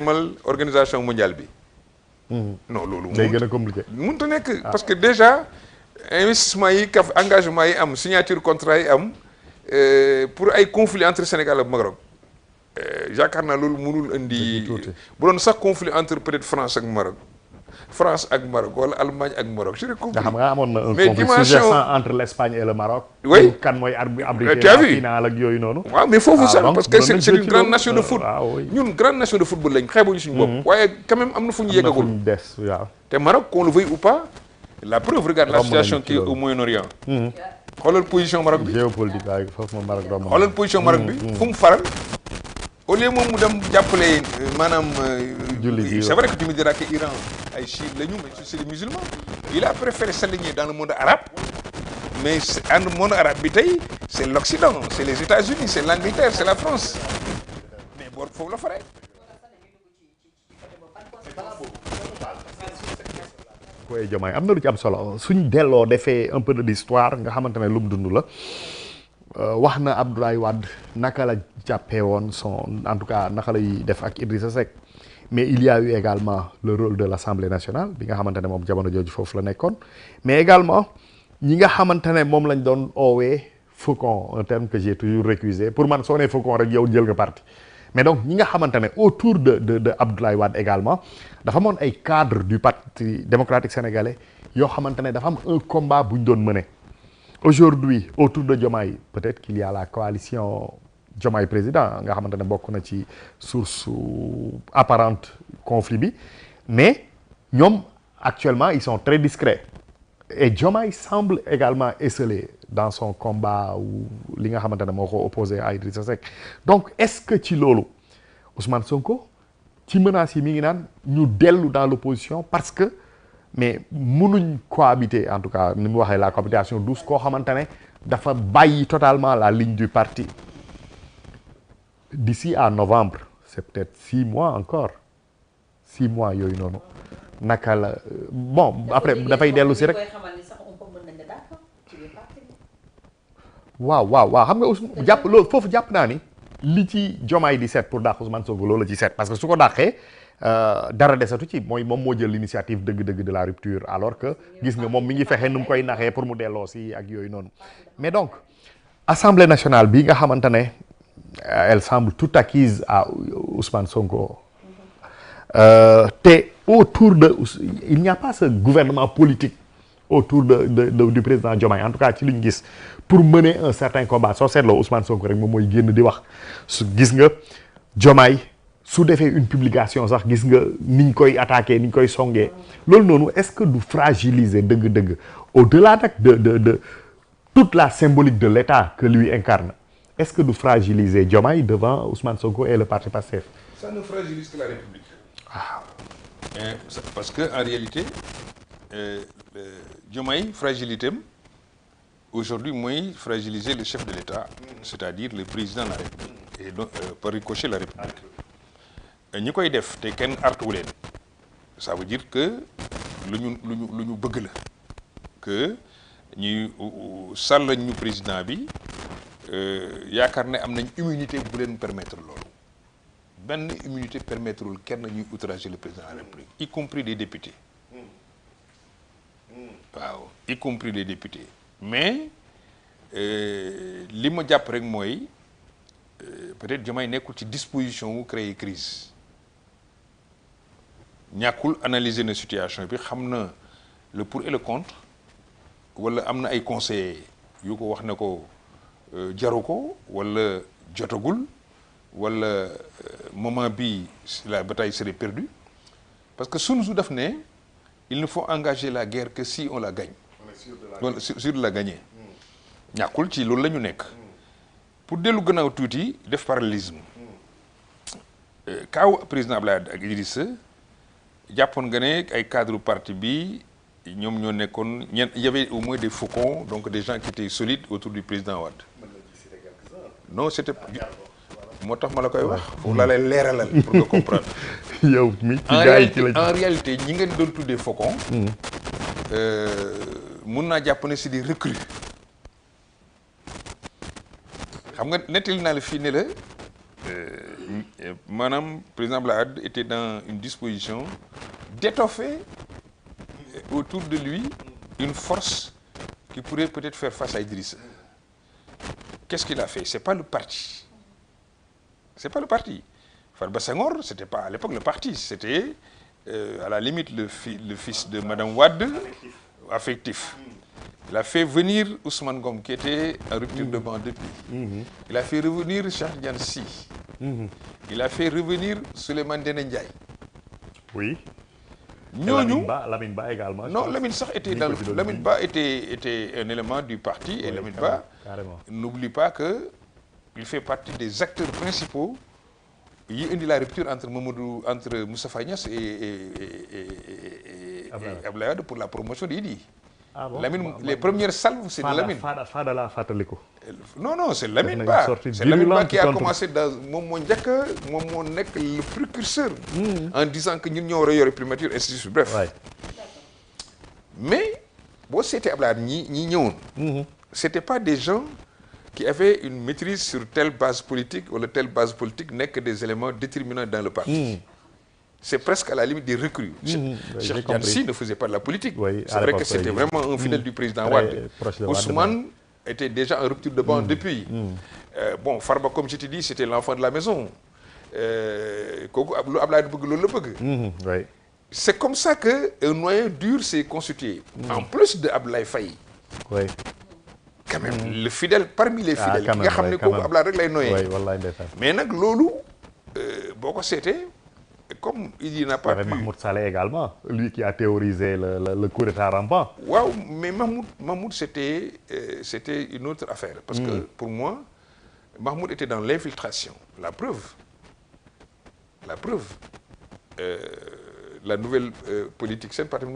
mal organisation mondiale bi. non loolu. day gën a compliqué. mënut a nekk parce que déjà investissement yi kaf engagement yi am signature contrat yi am pour ay conflit entre Sénégal ak Maroc yaakaar naa loolu mënul indi. bu doon sax conflit entre peut-être France ak Maroc wala Allemagne ak Maroc je comprends. nga xam nga amoon na un mais conflit dimension sous-jacent entre l'Espagne et le Maroc. oui kan mooy abrité tu as la vu finale ak yooyu noonu. waaw mais foofu sax donc parce que mënoon nañ c'est une ci grande loolu. nation de foot. ñun grande nation de football lañ xeebuñu suñu bopp. waaye quand même am na fu ñu yeggagul. am na fu ñu des waaw. te Maroc qu'on le veuille ou pas la preuve regarde la Romb nañu situation ci qui est au loolu. Moyen-Orient. xoolal position Maroc bi. géopolitique waaye foofu moom Maroc romb na. xoolal position Maroc bi fu mu faral au lieu moom mu dem jàppale maanaam. jullit yi c'est vrai que tu me diras que Iran ay chiites la ñu mais c'est des musulmans. il a préféré s'aligner dans le monde arabe mais dans le monde arabe bi tey c'est l'Occident c'est les États-Unis c'est l'Angleterre c'est la France mais boor foofu la faree. koy Diomaye am na lu ci am solo suñ delloo defee un peu de l'histoire nga xamante ne lu mu dund la wax na Abdoulaye Wade naka la jàppee woon son en tout cas naka lay def ak Idrissa Seck mais il y a eu également le rôle de l'Assemblée nationale bi nga xamante ne moom jamono jooju foofu la nekkoon mais également ñi nga xamante ne moom lañ doon oowee faucon un terme que j'ai toujours récusé pour man soo nee faucon rek yow jël nga parti mais donc ñi nga xamante ne autour de Abdoulaye Wade également dafa amoon ay cadres du parti démocratique sénégalais yoo xamante ne dafa am un combat bu ñu doon mener aujourd'hui autour de Diomaye peut-être qu'il y a la coalition Diomaye président nga xamante ne bokk na ci source apparente conflit bi mais ñoom actuellement ils sont très discrets et Diomaye semble également esseulé dans son combat ou li nga xamante ne moo ko opposé à Idrissa Seck donc est-ce que ci loolu Ousmane Sonko ci menaces yi mi ngi naan ñu dellu dans l'opposition parce que mais mënuñ cohabiter en tout cas ni mu waxee la cohabitation douce koo xamante ne dafa bàyyi totalement la ligne du parti d'ici à novembre c'est peut-être 6 mois encore 6 mois yooyu noonu naka la bon après dafay dellu si rek waaw xam nga Ousmane jàpp loolu foofu jàpp naa ni li ci Diomaye di seet pour dàq Ousmane Sonko loolu la ci seet parce que su ko dàqee dara desatu ci mooy moom moo jël l'initiative dëgg-dëgg de la rupture alors que gis nga moom mi ngi fexe nu mu koy naxee pour mu delloo si ak yooyu noonu mais donc Assemblée nationale bi nga xamante ne elle semble tout acquise à Ousmane Sonko te autour de il n'y a pas ce gouvernement politique autour du président Diomaye en tout cas ci li ñu gis pour mener un certain combat soo seetloo Ousmane Sonko rek moom mooy génn di wax su gis nga Diomaye su defee une publication sax gis nga niñ koy attaquer niñ koy songee loolu noonu est-ce que du fragiliser dëgg-dëgg au-delà nag de toute la symbolique de l'État que lui incarne est-ce que du fragiliser Diomaye devant Ousmane Sonko et le parti Pastef. Ça ne fragilise que la République. Parce que en réalité Diomaye fragilité am aujourd'hui mooy fragiliser le chef de l'État c'est-à-dire le président de la République et donc par ricochet la République ñi koy def te kenn artuwu leen ça veut dire que lu ñu bëgg la que ñuy sàll ñu président bi yaakaar ne am nañ immunité bu leen permettre loolu benn immunité permettrewul kenn ñuy outrager le président de la République y compris des députés waaw y compris des députés mais li ma jàpp rek mooy peut-être Diomaye nekkul ci disposition wu créer crise ñàkkul analyser na situation bi xam na le pour et le contre wala am na ay conseillers yu ko wax ne ko jaru ko wala jotagul wala moment bi la bataille serait perdue parce que Sun Tzu daf ne il ne faut engager la guerre que si on la gagne. On est sûr de la gagner. ñàkkul ci loolu la ñu nekk. pour dellu gannaaw tuuti def parallélisme. kaaw président Abdoulaye ak Idrissa jàppoon nga ne ay cadre parti bi ñoom ñoo nekkoon il y avait au moins des faucons donc des gens qui étaient solides autour du président Wade. non c'était moo tax ma la koy wax. foofu laa lay leeralal pour nga comprendre. yow mi ci gars yi ci la en réalité ñi ngeen doon tuddee faucon. mun naa jàpp ne c'est des recrues. xam nga nettali naa la fii ne la Madame président Abdoulaye était dans une disposition d'étoffer autour de lui une force qui pourrait peut-être faire face à Idrissa. Qu'est-ce qu'il a fait? C'est pas le parti. C'est pas le parti. Farba Senghor, c'était pas à l'époque le parti, c'était à la limite le fils de Madame Wade, affectif. Il a fait venir Ousmane Gom, qui était en rupture de banc depuis. Il a fait revenir Cheikh Tidiane Sy. Il a fait revenir Souleymane Ndéné Ndiaye. Oui. Ñooñu Lamine Ba également. Non, Lamine Ba était Lamine Ba était un élément du parti, et Lamine Ba, n'oublie pas que il fait partie des acteurs principaux. Il y a eu la rupture entre Moustapha Niasse et Abdoulaye Wade pour la promotion d'Idi. Ah bon? Lamine, les premières salves, c'est de Lamine. Fadala Fataliko. Non, c'est Lamine Ba. C'est Lamine Ba qui a commencé dans le précurseur en disant que nous n'aurions pas de primature, et cetera. Bref. Ouais. Mais, bon, c'était Abdoulaye, c'était pas des gens qui avaient une maîtrise sur telle base politique ou telle base politique n'est que des éléments déterminants dans le parti. C'est presque à la limite des recrues. Cheikh Tidiane Sy ne faisait pas de la politique. Oui, c'est vrai que c'était vraiment un fidèle du président Wade. Ousmane était déjà en rupture de banc depuis. Bon, Farba, comme je te dis, c'était l'enfant de la maison. C'est comme ça qu'un noyau dur s'est constitué. En plus de Abdoulaye Faye. Oui. Quand même, le fidèle parmi les fidèles. Quand même, mais Lolo, c'était comme il n'a pas pu. Mahmoud Saleh également, lui qui a théorisé le coup d'état rampant. Waouh, mais Mahmoud c'était une autre affaire. Parce que pour moi, Mahmoud était dans l'infiltration. La preuve, la nouvelle politique, c'est parti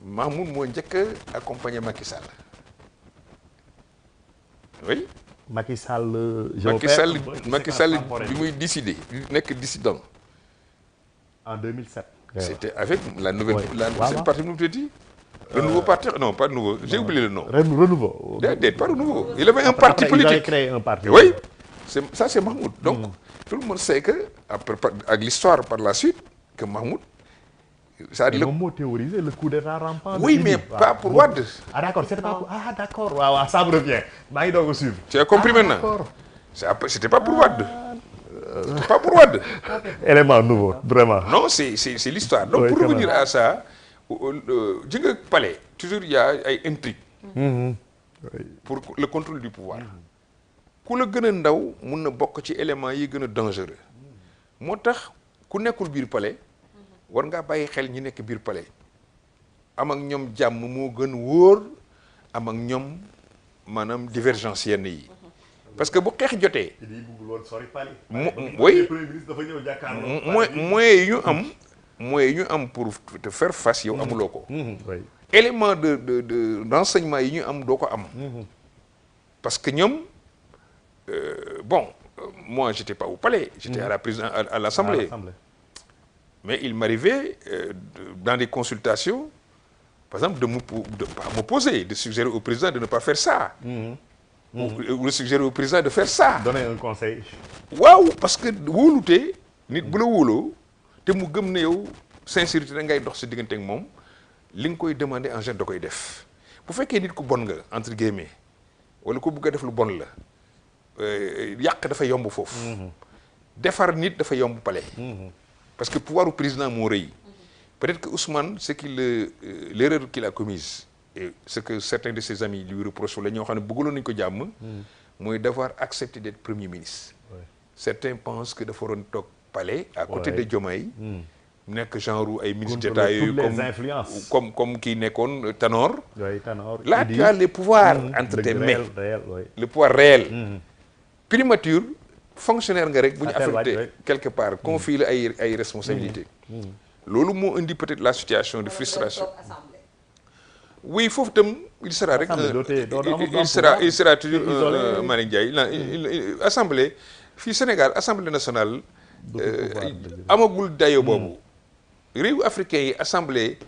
Mahmoud moo njëkk a accompagné Macky Sall. Oui. Macky Sall bi muy décidé nekk dissident. En 2007. C'était avec la nouvelle c'est parti nu mu tuddati. Le nouveau parti, non pas nouveau, j'ai oublié le nom. Renouveau. Pas renouveau. Il avait un parti politique. Il a créé un parti. Oui. Ça c'est Mahmoud. Donc tout le monde sait que avec l'histoire par la suite que Mahmoud le mot théorisé, le coup d'état rampant. Oui, mais pas pour Wade. Ah d'accord, c'était pas pour... Ah d'accord, ça me revient. Tu as compris maintenant? C'était pas pour Wade. C'était pas pour Wade. Élément nouveau, vraiment. Non, c'est l'histoire. Donc pour revenir à ça, Djingue Palais, toujours il y a une intrigue pour le contrôle du pouvoir. Ku la gën a ndaw mun na bokk ci éléments yi gën a dangereux. Moo tax ku nekkul biir palais war ngaa bàyyi xel ñi nekk biir palais am ak ñoom jàmm moo gën wóor am ak ñoom maanaam divergence yenn yi parce que bu xeex jotee moyens yi ñu am pour te faire face yow amuloo ko élément de renseignement yi ñu am doo ko am parce que ñoom bon moi j'étais pas au palais j'étais à la présidence à l'Assemblée. Mais il m'arrivait, dans des consultations, par exemple, de m'opposer, de suggérer au président de ne pas faire ça. Ou de suggérer au président de faire ça. Donner un conseil. Waouh, parce que wóolute nit bu la wóoloo te mu gëm ne yow sincérité da ngay dox sa diggante ak moom li nga koy demander en général da koy def bu fekkee nit ku bon nga entre guillemets wala ko bëgg a def lu bon la yàq dafa yomb foofu. Defar nit dafa yomb palais. Parce que le pouvoir du président Morey, peut-être que Ousmane, c'est l'erreur qu'il a commise, et ce que certains de ses amis lui reprochent, c'est d'avoir accepté d'être Premier ministre. Ouais. Certains pensent que de faire un palais à côté de Diomaye, que genre un ministre d'État comme qui n'est qu'un Tanor. Ouais, Tanor. Là, tu as le pouvoir entre tes mains. Le pouvoir réel. Primature. Fonctionnaire nga rek bu ñu affecté quelque part confie ay responsabilités. Loolu moo indi peut-être la situation de frustration. Oui, foofu tam il sera rek il sera toujours Malick Ndiaye assemblée fii Sénégal assemblée nationale amagul dayo boobu réew africain yi assemblée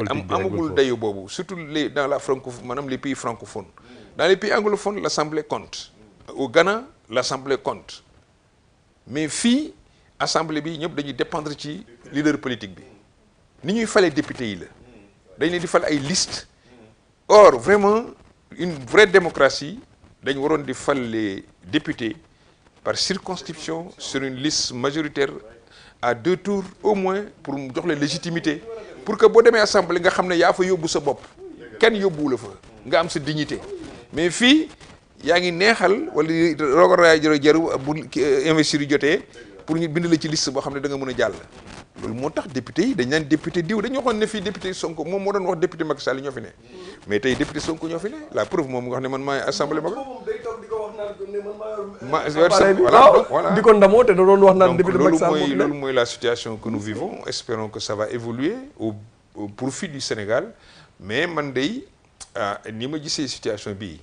amagul dayo boobu surtout dans la maanaam les pays francophones. Dans les pays anglophones l'assemblée compte. Au Ghana l'assemblée compte. mais fii assemblée bi ñëpp dañuy dépendre ci leader politique bi ni ñuy falee député yi la dañ leen di fal ay liste or vraiment une vraie démocratie dañ waroon di fal les députés par circonscription sur une liste majoritaire à 2 tours au moins pour mu jox leen légitimité pour que boo demee assemblée nga xam ne yaa fa yóbbu sa bopp kenn yóbbuwu la fa nga am sa dignité mais fii yaa ngi neexal wala rogoraay jaru bu investir yu jotee pour ñu bind la ci liste boo xam ne da nga mën a jàll loolu moo tax député yi dañ naan député diw dañu waxoon ne fii député Sonko moom moo doon wax député Macky Sall ñoo fi ne mais tey député Sonko ñoo fi ne la preuve moom nga xam ne man maay assemblée voilà di ko ndamoo te da doon wax naan député Macky Sall loolu mooy la situation que nous vivons espérons que ça va évoluer au profit du Sénégal mais man day ni ma gisee situation bii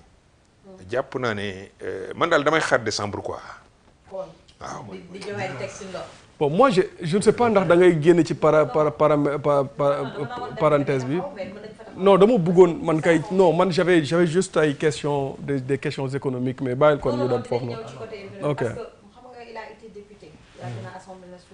jàpp naa ne man daal damay xaar décembre quoi waaw. bon moi je ne sais pas ndax da ngay génn ci parenthèse bi non dama bëggoon man kay non man j'avais juste ay questions des questions économiques mais bàyyil kon ñu dem foofu noonu ok.